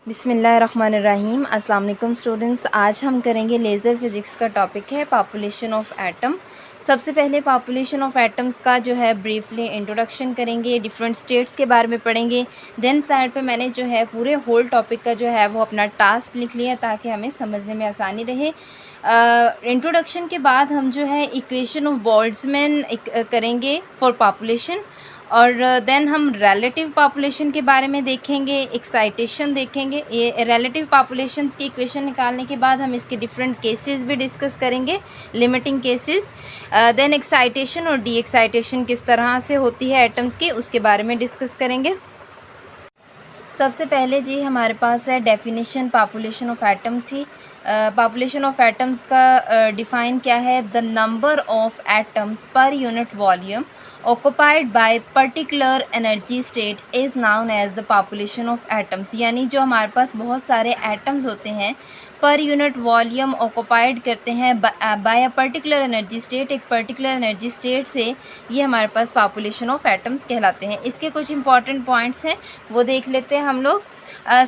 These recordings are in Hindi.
बिस्मिल्लाहिर्रहमानिर्रहीम। अस्सलाम वालेकुम स्टूडेंट्स। आज हम करेंगे लेज़र फिज़िक्स का टॉपिक है पॉपुलेशन ऑफ एटम। सबसे पहले पॉपुलेशन ऑफ एटम्स का जो है ब्रीफली इंट्रोडक्शन करेंगे, डिफरेंट स्टेट्स के बारे में पढ़ेंगे। देन साइड पे मैंने जो है पूरे होल टॉपिक का जो है वो अपना टास्क लिख लिया ताकि हमें समझने में आसानी रहे। इंट्रोडक्शन के बाद हम जो है इक्वेशन ऑफ बोल्ट्जमैन करेंगे फॉर पॉपुलेशन, और देन हम रिलेटिव पॉपुलेशन के बारे में देखेंगे, एक्साइटेशन देखेंगे। ये रिलेटिव पॉपुलेशंस की इक्वेशन निकालने के बाद हम इसके डिफरेंट केसेस भी डिस्कस करेंगे, लिमिटिंग केसेस। देन एक्साइटेशन और डी एक्साइटेशन किस तरह से होती है एटम्स की, उसके बारे में डिस्कस करेंगे। सबसे पहले जी हमारे पास है डेफिनेशन पॉपुलेशन ऑफ एटम थी। पॉपुलेशन ऑफ एटम्स का डिफ़ाइन क्या है? The number of atoms per unit volume occupied by particular energy state is known as the population of atoms। यानी जो हमारे पास बहुत सारे एटम्स होते हैं पर यूनिट वॉल्यूम ऑक्यूपाइड करते हैं by a particular energy state, एक पर्टिकुलर एनर्जी स्टेट से, ये हमारे पास पॉपुलेशन ऑफ एटम्स कहलाते हैं। इसके कुछ इंपॉर्टेंट पॉइंट्स हैं वो देख लेते हैं हम लोग।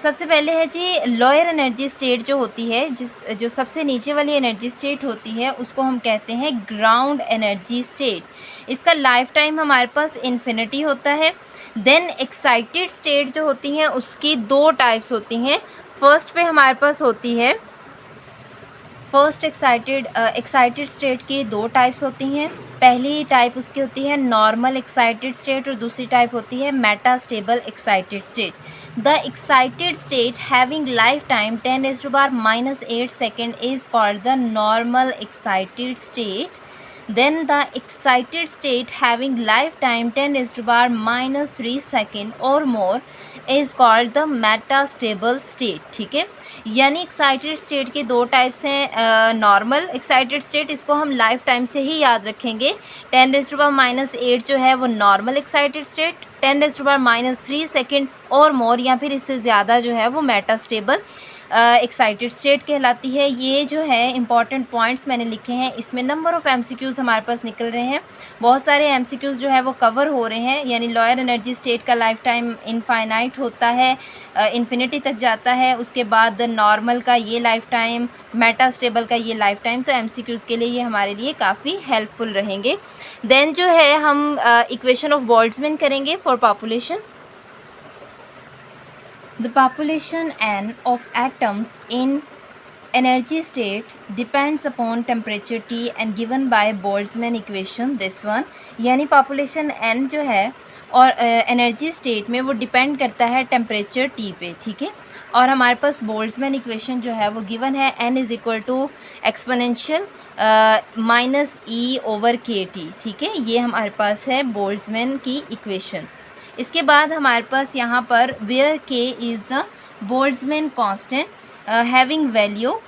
सबसे पहले है जी लोअर एनर्जी स्टेट जो होती है, जो सबसे नीचे वाली एनर्जी स्टेट होती है उसको हम कहते हैं ग्राउंड एनर्जी स्टेट। इसका लाइफ टाइम हमारे पास इन्फिनिटी होता है। देन एक्साइटेड स्टेट जो होती हैं उसकी दो टाइप्स होती हैं। फर्स्ट पे हमारे पास होती है एक्साइटेड स्टेट की दो टाइप्स होती हैं। पहली टाइप उसकी होती है नॉर्मल एक्साइटेड स्टेट और दूसरी टाइप होती है Meta stable excited state. The excited state having life time 10⁻⁻8 second is called the normal excited state. Then the excited state having lifetime 10⁻³ second or more is called the metastable state। ठीक है, यानी एक्साइटेड स्टेट के दो टाइप्स हैं। नॉर्मल एक्साइटेड स्टेट, इसको हम लाइफ टाइम से ही याद रखेंगे। 10⁻⁸ जो है वो नॉर्मल एक्साइटेड स्टेट, 10⁻³ सेकेंड और मोर या फिर इससे ज़्यादा जो है वो मेटास्टेबल एक्साइटेड स्टेट कहलाती है। ये जो है इंपॉर्टेंट पॉइंट्स मैंने लिखे हैं। इसमें नंबर ऑफ़ एमसीक्यूज़ हमारे पास निकल रहे हैं, बहुत सारे एमसीक्यूज़ जो है वो कवर हो रहे हैं। यानी लोअर एनर्जी स्टेट का लाइफ टाइम इनफाइनाइट होता है, इन्फिनिटी तक जाता है। उसके बाद नॉर्मल का ये लाइफ टाइम, मेटास्टेबल का ये लाइफ टाइम, तो एमसीक्यूज़ के लिए ये हमारे लिए काफ़ी हेल्पफुल रहेंगे। देन जो है हम इक्वेशन ऑफ बोल्ट्जमैन करेंगे for population. The population n of atoms in energy state depends upon temperature T and given by Boltzmann equation this one। यानी population n जो है और एनर्जी स्टेट में वो डिपेंड करता है टेम्परेचर T पे। ठीक है, और हमारे पास बोल्ट्जमैन इक्वेशन जो है वो गिवन है n is equal to exponential -e/kT। ठीक है, ये हमारे पास है बोल्ट्जमैन की इक्वेशन। इसके बाद हमारे पास यहाँ पर where k is the Boltzmann constant having value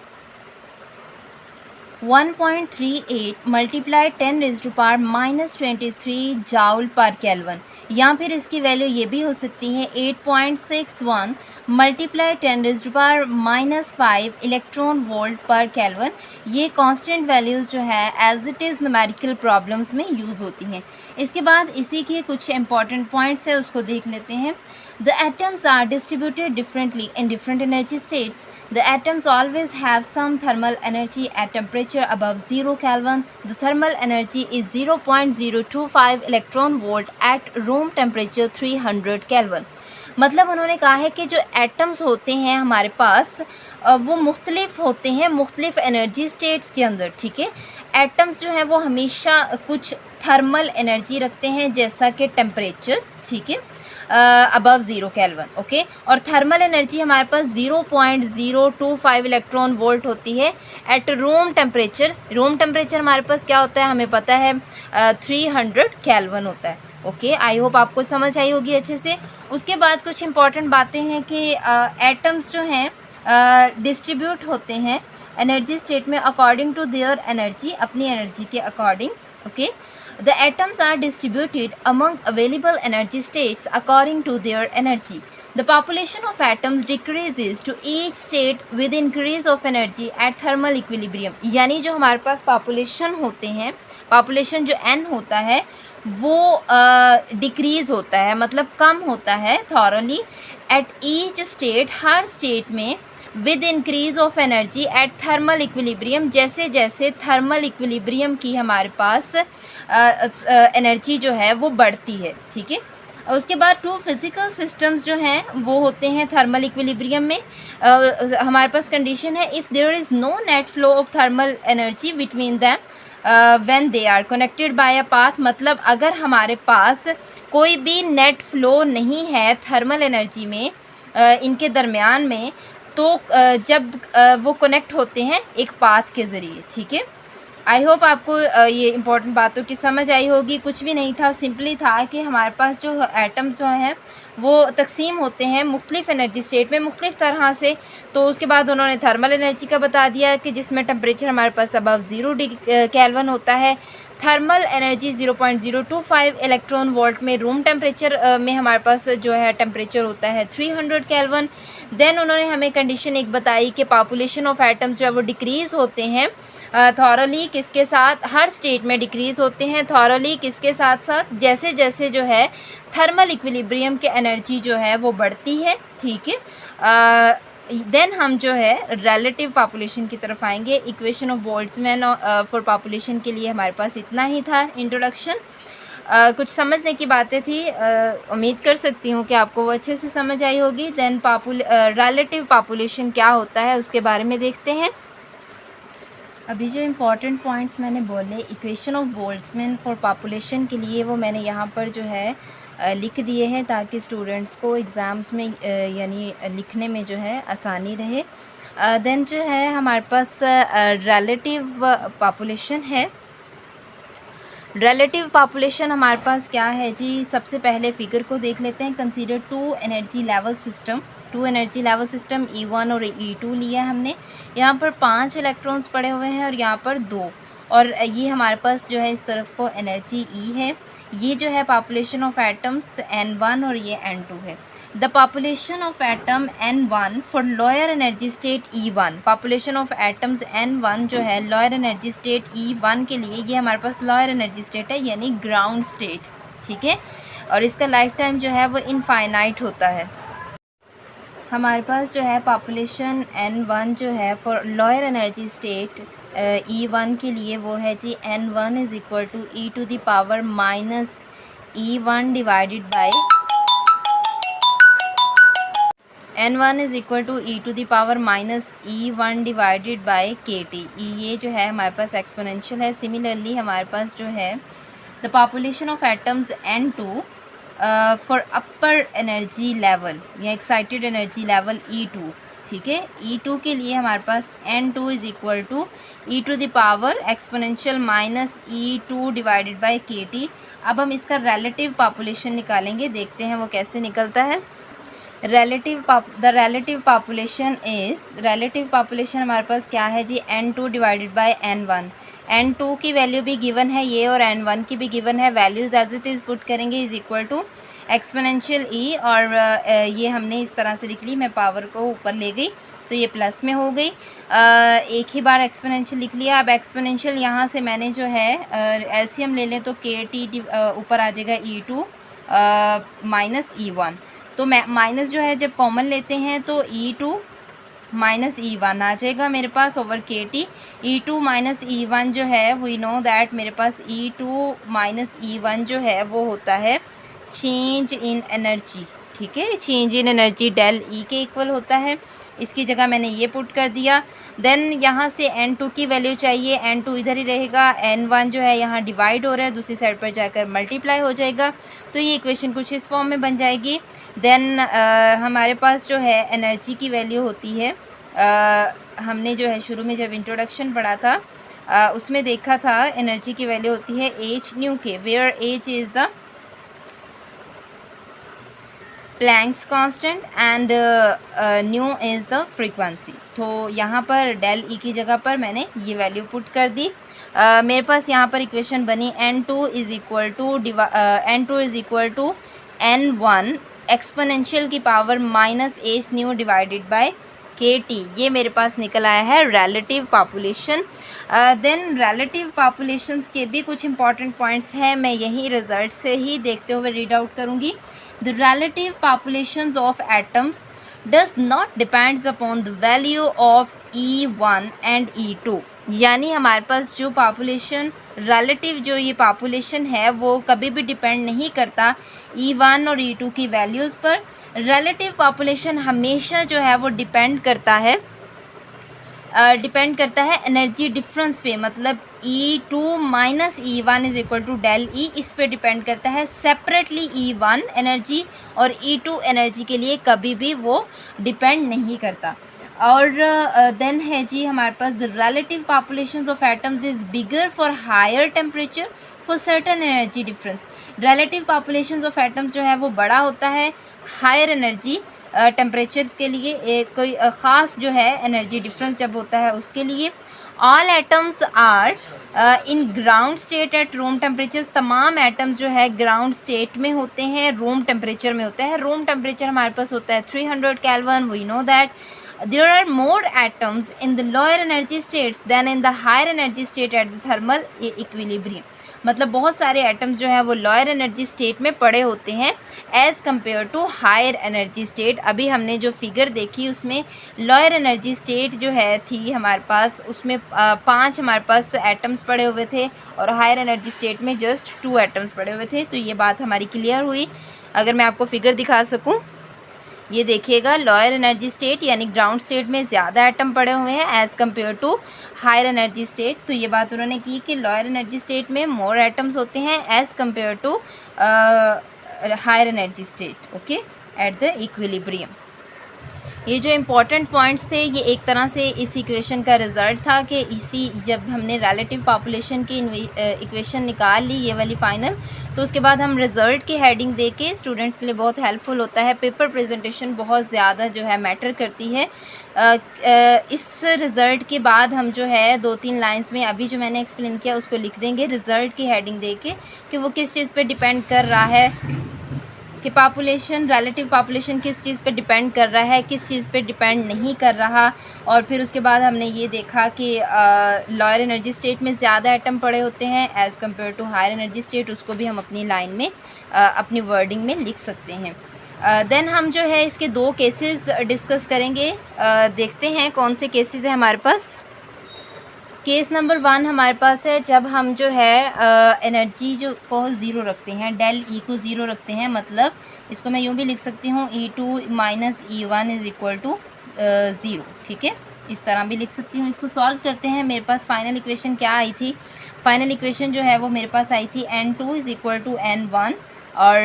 1.38 multiply 10⁻⁻23 joule per kelvin, या फिर इसकी वैल्यू ये भी हो सकती है 8.61 multiply 10⁻⁻5 electron volt per kelvin. ये कांस्टेंट वैल्यूज़ जो है as it is numerical problems में यूज़ होती हैं। इसके बाद इसी के कुछ इंपॉर्टेंट पॉइंट्स है, उसको देख लेते हैं। The atoms are distributed differently in different energy states. The atoms always have some thermal energy at temperature above 0 Kelvin. The thermal energy is 0.025 electron volt at room temperature 300 Kelvin। मतलब उन्होंने कहा है कि जो एटम्स होते हैं हमारे पास वो मुख्तलिफ होते हैं मुख्तलिफ एनर्जी स्टेट्स के अंदर। ठीक है, एटम्स जो हैं वो हमेशा कुछ थर्मल एनर्जी रखते हैं जैसा कि टेम्परेचर, ठीक है, अबव 0 केल्विन। ओके, और थर्मल एनर्जी हमारे पास 0.025 इलेक्ट्रॉन वोल्ट होती है at room temperature. Room temperature हमारे पास क्या होता है हमें पता है 300 केल्विन होता है। ओके, आई होप आपको समझ आई होगी अच्छे से। उसके बाद कुछ इंपॉर्टेंट बातें हैं कि एटम्स जो हैं डिस्ट्रीब्यूट होते हैं एनर्जी स्टेट में अकॉर्डिंग टू देयर एनर्जी, अपनी एनर्जी के according. Okay, the atoms are distributed among available energy states according to their energy। The population of atoms decreases to each state with increase of energy at thermal equilibrium। यानी जो हमारे पास पॉपुलेशन होते हैं, पॉपुलेशन जो n होता है वो डिक्रीज़ होता है, मतलब कम होता है थॉरली एट ईच स्टेट, हर स्टेट में with increase of energy at thermal equilibrium, जैसे जैसे थर्मल इक्विलिब्रियम की हमारे पास एनर्जी जो है वो बढ़ती है, ठीक है। उसके बाद टू फिजिकल सिस्टम्स जो हैं वो होते हैं थर्मल इक्विलिब्रियम में। हमारे पास कंडीशन है if there is no net flow of thermal energy between them when they are connected by a path, मतलब अगर हमारे पास कोई भी नेट फ्लो नहीं है थर्मल एनर्जी में इनके दरमियान में, तो जब वो कनेक्ट होते हैं एक पाथ के ज़रिए, ठीक है। आई होप आपको ये इंपॉर्टेंट बातों की समझ आई होगी। कुछ भी नहीं था, सिंपली था कि हमारे पास जो एटम्स जो हैं वो तकसीम होते हैं मुख्तलिफ एनर्जी स्टेट में मुख्तलिफ तरह से। तो उसके बाद उन्होंने थर्मल एनर्जी का बता दिया कि जिसमें टेम्परेचर हमारे पास अबव 0 केल्विन होता है। थर्मल एनर्जी 0.025 इलेक्ट्रॉन वोल्ट में, रूम टेम्परेचर में हमारे पास जो है टेम्परेचर होता है 300 केल्विन। देन उन्होंने हमें कंडीशन एक बताई कि पॉपुलेशन ऑफ एटम्स जो है वो डिक्रीज़ होते हैं थॉरली, किसके साथ, हर स्टेट में डिक्रीज़ होते हैं थॉरली, किसके साथ साथ, जैसे जैसे जो है थर्मल इक्विलिब्रियम के एनर्जी जो है वो बढ़ती है, ठीक है। देन हम जो है रिलेटिव पॉपुलेशन की तरफ आएंगे। Equation of Boltzmann for population के लिए हमारे पास इतना ही था इंट्रोडक्शन। कुछ समझने की बातें थी, उम्मीद कर सकती हूँ कि आपको वो अच्छे से समझ आई होगी। देन रिलेटिव पॉपुलेशन क्या होता है उसके बारे में देखते हैं। अभी जो इम्पॉर्टेंट पॉइंट्स मैंने बोले equation of Boltzmann for population के लिए, वो मैंने यहाँ पर जो है लिख दिए हैं ताकि स्टूडेंट्स को एग्ज़ाम्स में यानी लिखने में जो है आसानी रहे। देन जो है हमारे पास रिलेटिव पॉपुलेशन है। रिलेटिव पॉपुलेशन हमारे पास क्या है जी, सबसे पहले फिगर को देख लेते हैं। Consider two energy level system, two energy level system E1 और E2 लिया हमने। यहाँ पर 5 इलेक्ट्रॉन्स पड़े हुए हैं और यहाँ पर 2, और ये हमारे पास जो है इस तरफ को एनर्जी E है। ये जो है पॉपुलेशन ऑफ एटम्स N1 और ये N2 है। The population of atom N1 for lower energy state E1, population of atoms N1 जो है लोअर एनर्जी स्टेट E1 के लिए, ये हमारे पास लोअर एनर्जी स्टेट है यानी ग्राउंड स्टेट, ठीक है। और इसका लाइफ टाइम जो है वो इनफाइनाइट होता है। हमारे पास जो है पॉपुलेशन N1 जो है for lower energy state E1 के लिए वो है जी N1 is equal to E to the power minus E1 divided by N1 is equal to E to the power minus E1 divided by KT। ये जो है हमारे पास एक्सपोनेंशियल है। सिमिलरली हमारे पास जो है the population of atoms N2 for upper energy level या एक्साइटेड एनर्जी लेवल E2, ठीक है। E2 के लिए हमारे पास N2 is equal to E to the power exponential minus E2 divided by KT। अब हम इसका रिलेटिव पॉपुलेशन निकालेंगे, देखते हैं वो कैसे निकलता है। The relative population is, relative population हमारे पास क्या है जी, N2 divided by N1। N2 की वैल्यू भी गिवन है ये और N1 की भी गिवन है। Values as it is put करेंगे is equal to exponential E, और ये हमने इस तरह से लिख ली, मैं पावर को ऊपर ले गई तो ये प्लस में हो गई। एक ही बार एक्सपोनेंशियल लिख लिया। अब एक्सपोनेंशियल यहाँ से मैंने जो है एलसीएम ले लें तो KT ऊपर आ जाएगा E2 माइनस E1। तो माइनस जो है जब कॉमन लेते हैं तो E2 माइनस E1 आ जाएगा मेरे पास over KT। E2 minus E1 जो है वी नो दैट मेरे पास E2 माइनस E1 जो है वो होता है चेंज इन एनर्जी, ठीक है। Change in energy del E के इक्वल होता है। इसकी जगह मैंने ये पुट कर दिया। देन यहाँ से N2 की वैल्यू चाहिए, N2 इधर ही रहेगा, N1 जो है यहाँ डिवाइड हो रहा है, दूसरी साइड पर जाकर मल्टीप्लाई हो जाएगा, तो ये इक्वेशन कुछ इस फॉर्म में बन जाएगी। देन हमारे पास जो है एनर्जी की वैल्यू होती है, हमने जो है शुरू में जब इंट्रोडक्शन पढ़ा था उसमें देखा था एनर्जी की वैल्यू होती है H न्यू के, where H is the Planck's constant and nu is the frequency. तो यहाँ पर डेल E की जगह पर मैंने ये वैल्यू पुट कर दी। मेरे पास यहाँ पर इक्वेशन बनी N2 is equal to N1 exponential की power minus H nu divided by KT। ये मेरे पास निकल आया है relative population. Then relative populations के भी कुछ इंपॉर्टेंट पॉइंट्स हैं, मैं यही रिजल्ट से ही देखते हुए रीड आउट करूँगी। The relative populations of atoms does not depends upon the value of E1 and E2। यानी हमारे पास जो पॉपुलेशन रिलेटिव जो ये पॉपुलेशन है वो कभी भी डिपेंड नहीं करता E1 और E2 की वैल्यूज़ पर। रिलेटिव पॉपुलेशन हमेशा जो है वो डिपेंड करता है एनर्जी डिफरेंस पे, मतलब E2 minus E1 is equal to del E, इस पे डिपेंड करता है। सेपरेटली E1 एनर्जी और E2 एनर्जी के लिए कभी भी वो डिपेंड नहीं करता। और देन है जी हमारे पास the relative populations of atoms is bigger for higher temperature for certain energy difference. Relative populations of atoms जो है वो बड़ा होता है हायर एनर्जी टेम्परेचर्स के लिए, कोई ख़ास जो है एनर्जी डिफरेंस जब होता है उसके लिए। All atoms are in ground state at room temperatures. तमाम एटम्स जो है ग्राउंड स्टेट में होते हैं, रूम टेम्परेचर में होते हैं। रूम टेम्परेचर हमारे पास होता है 300 kelvin, we know that. There are more atoms in the lower energy states than in the higher energy state at the thermal equilibrium। मतलब बहुत सारे एटम्स जो है वो लोअर एनर्जी स्टेट में पड़े होते हैं as compared to higher energy state. अभी हमने जो फिगर देखी उसमें लोअर एनर्जी स्टेट जो है थी हमारे पास, उसमें 5 हमारे पास एटम्स पड़े हुए थे और हायर एनर्जी स्टेट में जस्ट 2 एटम्स पड़े हुए थे। तो ये बात हमारी क्लियर हुई। अगर मैं आपको फिगर दिखा सकूँ, ये देखिएगा लोअर एनर्जी स्टेट यानी ग्राउंड स्टेट में ज़्यादा एटम पड़े हुए हैं as compared to higher energy state. तो ये बात उन्होंने की कि लोअर एनर्जी स्टेट में मोर एटम्स होते हैं as compared to higher energy state, okay, at the equilibrium. ये जो इम्पोर्टेंट पॉइंट्स थे ये एक तरह से इस इक्वेशन का रिज़ल्ट था कि इसी जब हमने रिलेटिव पॉपुलेशन की इक्वेशन निकाल ली ये वाली फ़ाइनल, तो उसके बाद हम रिज़ल्ट की हेडिंग दे के स्टूडेंट्स के लिए बहुत हेल्पफुल होता है। पेपर प्रेजेंटेशन बहुत ज़्यादा जो है मैटर करती है। इस रिज़ल्ट के बाद हम जो है 2-3 लाइंस में अभी जो मैंने एक्सप्लेन किया उसको लिख देंगे रिज़ल्ट की हेडिंग दे के कि वो किस चीज़ पे डिपेंड कर रहा है, कि पॉपुलेशन रिलेटिव पॉपुलेशन किस चीज़ पे डिपेंड कर रहा है, किस चीज़ पे डिपेंड नहीं कर रहा। और फिर उसके बाद हमने ये देखा कि लोअर एनर्जी स्टेट में ज़्यादा एटम पड़े होते हैं as compared to higher energy state, उसको भी हम अपनी लाइन में अपनी वर्डिंग में लिख सकते हैं। देन हम जो है इसके 2 केसेस डिस्कस करेंगे। देखते हैं कौन से केसेस हैं हमारे पास। केस नंबर 1 हमारे पास है जब हम जो है एनर्जी जो को ज़ीरो रखते हैं, डेल ई को ज़ीरो रखते हैं, मतलब इसको मैं यूँ भी लिख सकती हूँ E2 minus E1 is equal to zero, ठीक है, इस तरह भी लिख सकती हूँ। इसको सॉल्व करते हैं। मेरे पास फाइनल इक्वेशन क्या आई थी? फाइनल इक्वेशन जो है वो मेरे पास आई थी N2 is equal to N1 और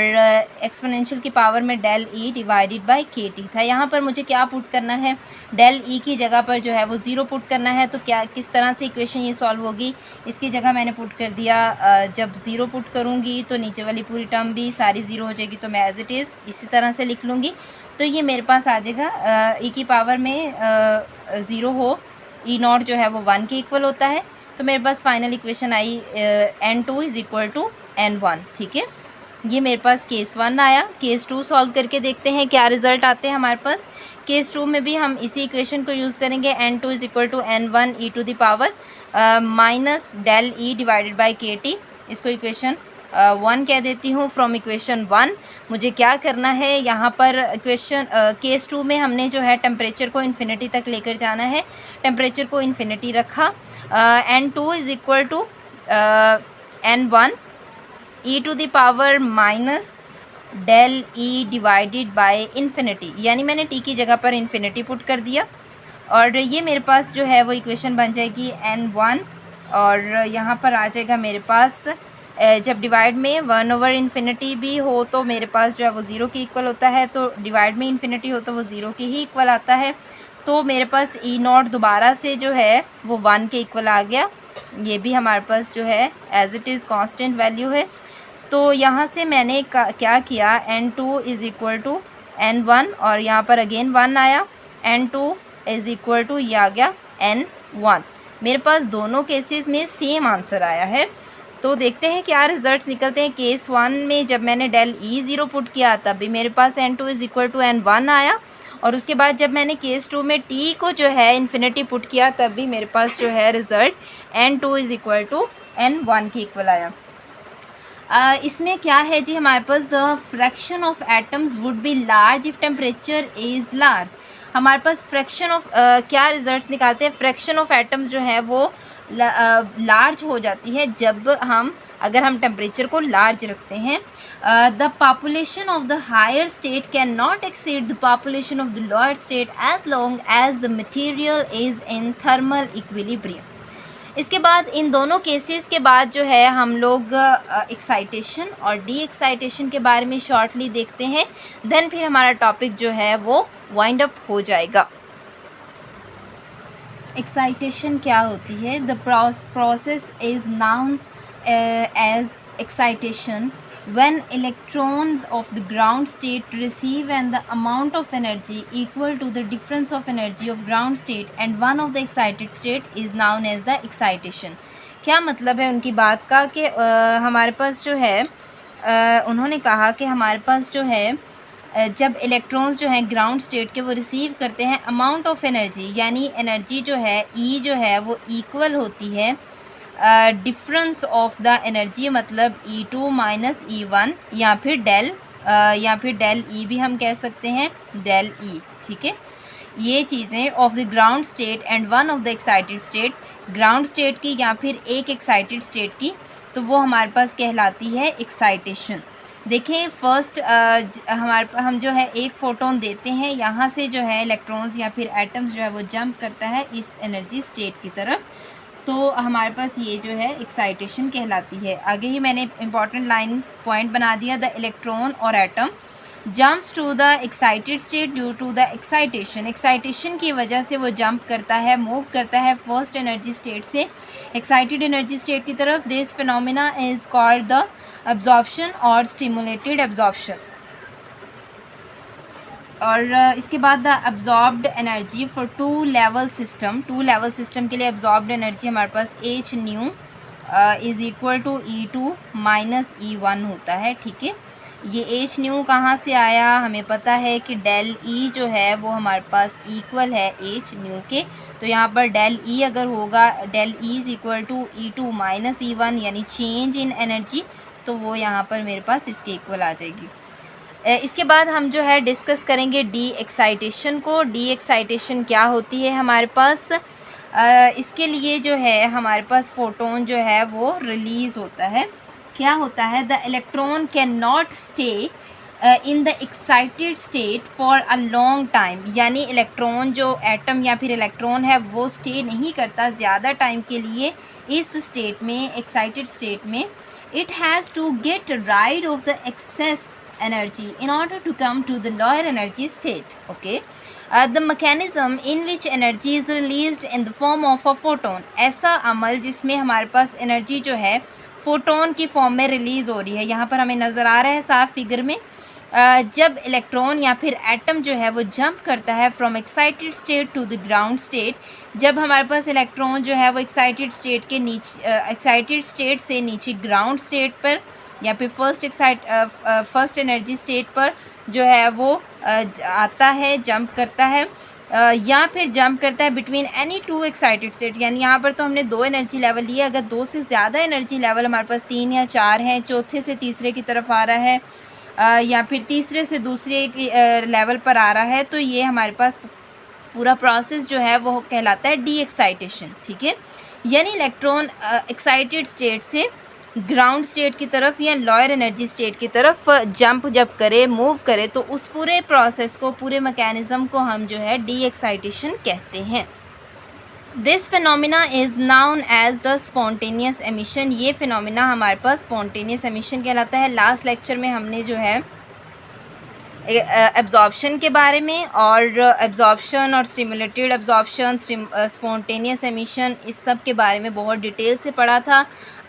एक्सपोनेंशियल की पावर में डेल ई डिवाइडेड बाय के टी था। यहाँ पर मुझे क्या पुट करना है? डेल ई की जगह पर जो है वो ज़ीरो पुट करना है। तो क्या किस तरह से इक्वेशन ये सॉल्व होगी? इसकी जगह मैंने पुट कर दिया, जब ज़ीरो पुट करूँगी तो नीचे वाली पूरी टर्म भी सारी ज़ीरो हो जाएगी, तो मैं एज़ इट इज़ इसी तरह से लिख लूँगी। तो ये मेरे पास आ जाएगा ई की पावर में ज़ीरो हो, ई नॉट जो है वो 1 के इक्वल होता है। तो मेरे पास फाइनल इक्वेशन आई N2 is equal to N1, ठीक है। ये मेरे पास केस 1 आया। केस 2 सॉल्व करके देखते हैं क्या रिज़ल्ट आते हैं हमारे पास। केस 2 में भी हम इसी इक्वेशन को यूज़ करेंगे, N2 is equal to N1 E to the power minus del E divided by K T. इसको इक्वेशन 1 कह देती हूँ। फ्रॉम इक्वेशन 1 मुझे क्या करना है, यहाँ पर इक्वेशन केस 2 में हमने जो है टेम्परेचर को इन्फिनिटी तक लेकर जाना है। टेम्परेचर को इन्फिनिटी रखा, N2 is equal to N1 E to the power minus del E divided by infinity, यानी मैंने टी की जगह पर इन्फिनिटी पुट कर दिया और ये मेरे पास जो है वो इक्वेशन बन जाएगी N1 और यहाँ पर आ जाएगा मेरे पास जब डिवाइड में 1/इन्फिनिटी भी हो तो मेरे पास जो है वो ज़ीरो की इक्वल होता है, तो डिवाइड में इन्फिनिटी हो तो वो ज़ीरो की ही इक्वल आता है। तो मेरे पास ई नॉट दोबारा से जो है वो 1 के इक्वल आ गया। ये भी हमारे पास जो है as it is constant value है। तो यहाँ से मैंने क्या किया, N2 is equal to N1 और यहाँ पर अगेन 1 आया, N2 इज़ इक्वल टू ये आ गया N1। मेरे पास दोनों केसेस में सेम आंसर आया है। तो देखते हैं क्या रिजल्ट्स निकलते हैं। केस 1 में जब मैंने डेल ई ज़ीरो पुट किया तब भी मेरे पास N2 is equal to N1 आया और उसके बाद जब मैंने केस 2 में टी को जो है इन्फिनिटी पुट किया तब भी मेरे पास जो है result N2 is equal to N1 के इक्वल आया। इसमें क्या है जी, हमारे पास the fraction of atoms would be large if temperature is large. हमारे पास फ्रैक्शन ऑफ क्या रिजल्ट्स निकालते हैं, फ्रैक्शन ऑफ एटम्स जो है वो लार्ज हो जाती है जब अगर हम टेम्परेचर को लार्ज रखते हैं। The population of the higher state can not exceed the population of the lower state as long as the material is in thermal equilibrium. इसके बाद इन दोनों केसेस के बाद जो है हम लोग एक्साइटेशन और डी एक्साइटेशन के बारे में शॉर्टली देखते हैं, देन फिर हमारा टॉपिक जो है वो वाइंड अप हो जाएगा। एक्साइटेशन क्या होती है? The process is known as excitation when electrons of the ground state receive and the amount of energy equal to the difference of energy of ground state and one of the excited state is known as the excitation। क्या मतलब है उनकी बात का कि हमारे पास जो है उन्होंने कहा कि हमारे पास जो है जब इलेक्ट्रॉन्स जो हैं ग्राउंड स्टेट के वो रिसीव करते हैं अमाउंट ऑफ एनर्जी, यानी एनर्जी जो है ई जो है वो इक्वल होती है डिफरेंस ऑफ द एनर्जी, मतलब E2 माइनस E1 या फिर डेल ई भी हम कह सकते हैं, डेल ई। ठीक है, ये चीज़ें of the ground state and one of the excited state, ground state की या फिर एक एक्साइटेड स्टेट की, तो वो हमारे पास कहलाती है एक्साइटेशन। देखें फर्स्ट हम जो है एक फ़ोटोन देते हैं, यहाँ से जो है इलेक्ट्रॉन्स या फिर एटम्स जो है वो जंप करता है इस एनर्जी स्टेट की तरफ, तो हमारे पास ये जो है एक्साइटेशन कहलाती है। आगे ही मैंने इंपॉर्टेंट लाइन पॉइंट बना दिया, द इलेक्ट्रॉन और atom jumps to the excited state due to the excitation. Excitation की वजह से वो जंप करता है, मूव करता है फर्स्ट एनर्जी स्टेट से एक्साइटेड एनर्जी स्टेट की तरफ। This phenomena is called the absorption और स्टिमुलेटेड एब्जॉर्प्शन। और इसके बाद the absorbed energy for two level system के लिए एब्जॉर्ब्ड एनर्जी हमारे पास H nu is equal to E2 minus E1 होता है। ठीक है, ये एच न्यू कहाँ से आया, हमें पता है कि डेल ई जो है वो हमारे पास इक्वल है एच न्यू के, तो यहाँ पर डेल ई अगर होगा, del E is equal to E2 minus E1 यानी चेंज इन एनर्जी, तो वो यहाँ पर मेरे पास इसके इक्वल आ जाएगी। इसके बाद हम जो है डिस्कस करेंगे डी एक्साइटेशन को। डी एक्साइटेशन क्या होती है हमारे पास, इसके लिए जो है हमारे पास फोटोन जो है वो रिलीज़ होता है। क्या होता है, the electron can not stay in the excited state for a long time, यानी इलेक्ट्रॉन जो एटम या फिर इलेक्ट्रॉन है वो स्टे नहीं करता ज़्यादा टाइम के लिए इस स्टेट में, एक्साइटेड स्टेट में। It has to get rid of the excess energy in order to come to the lower energy state. Okay, the mechanism in which energy is released in the form of a photon, ऐसा अमल जिसमें हमारे पास एनर्जी जो है फोटोन की फॉर्म में रिलीज़ हो रही है, यहाँ पर हमें नज़र आ रहा है साफ फिगर में। जब इलेक्ट्रॉन या फिर एटम जो है वो जंप करता है from excited state to the ground state, जब हमारे पास इलेक्ट्रॉन जो है वो एक्साइटेड स्टेट के नीचे, एक्साइटेड स्टेट से नीचे ग्राउंड स्टेट पर या फिर फर्स्ट एनर्जी स्टेट पर जो है वो आता है, जंप करता है, या फिर जंप करता है between any two excited state, यानी यहाँ पर तो हमने दो एनर्जी लेवल लिए, अगर दो से ज़्यादा एनर्जी लेवल हमारे पास 3 या 4 हैं, चौथे से तीसरे की तरफ आ रहा है या फिर तीसरे से दूसरे लेवल पर आ रहा है, तो ये हमारे पास पूरा प्रोसेस जो है वो कहलाता है डी एक्साइटेशन। ठीक है, यानी इलेक्ट्रॉन एक्साइटेड स्टेट से ग्राउंड स्टेट की तरफ या लोअर एनर्जी स्टेट की तरफ जंप जब करे, मूव करे, तो उस पूरे प्रोसेस को, पूरे मैकेनिज़्म को हम जो है डी एक्साइटेशन कहते हैं। This phenomena is known as the spontaneous emission. ये फिनोमिना हमारे पास स्पॉन्टेनियस एमिशन कहलाता है। लास्ट लेक्चर में हमने जो है एब्जॉर्प्शन के बारे में और एब्जॉर्प्शन और स्टिमुलेटेड एब्जॉर्प्शन, स्पॉन्टेनियस एमिशन, इस सब के बारे में बहुत डिटेल से पढ़ा था।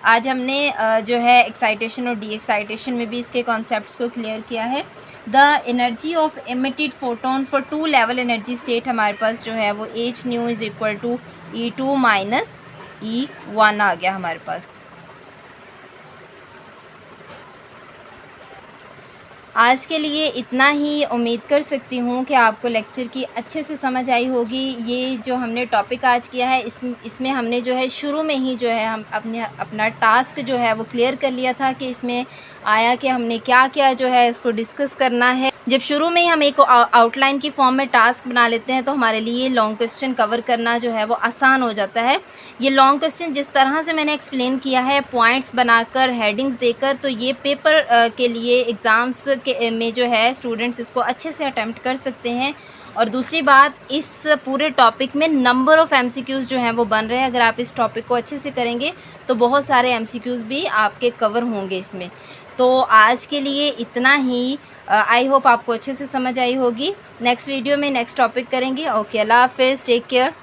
आज हमने जो है एक्साइटेशन और डी एक्साइटेशन में भी इसके कॉन्सेप्ट्स को क्लियर किया है। The energy of emitted photon for two level energy state हमारे पास जो है वो h nu is equal to E2 minus E1 आ गया हमारे पास। आज के लिए इतना ही। उम्मीद कर सकती हूँ कि आपको लेक्चर की अच्छे से समझ आई होगी। ये जो हमने टॉपिक आज किया है इसमें हमने जो है शुरू में ही जो है हम अपना टास्क जो है वो क्लियर कर लिया था कि इसमें आया कि हमने क्या-क्या जो है इसको डिस्कस करना है। जब शुरू में ही हम एक आउटलाइन की फॉर्म में टास्क बना लेते हैं तो हमारे लिए लॉन्ग क्वेश्चन कवर करना जो है वो आसान हो जाता है। ये लॉन्ग क्वेश्चन जिस तरह से मैंने एक्सप्लेन किया है पॉइंट्स बनाकर, हेडिंग्स देकर, तो ये पेपर के लिए एग्ज़ाम्स के में जो है स्टूडेंट्स इसको अच्छे से अटेम्प्ट कर सकते हैं। और दूसरी बात, इस पूरे टॉपिक में नंबर ऑफ़ एमसीक्यूज़ जो हैं वो बन रहे हैं। अगर आप इस टॉपिक को अच्छे से करेंगे तो बहुत सारे एमसीक्यूज़ भी आपके कवर होंगे इसमें। तो आज के लिए इतना ही। आई होप आपको अच्छे से समझ आई होगी। नेक्स्ट वीडियो में नेक्स्ट टॉपिक करेंगे। ओके, अल्लाह हाफ़िज़, टेक केयर।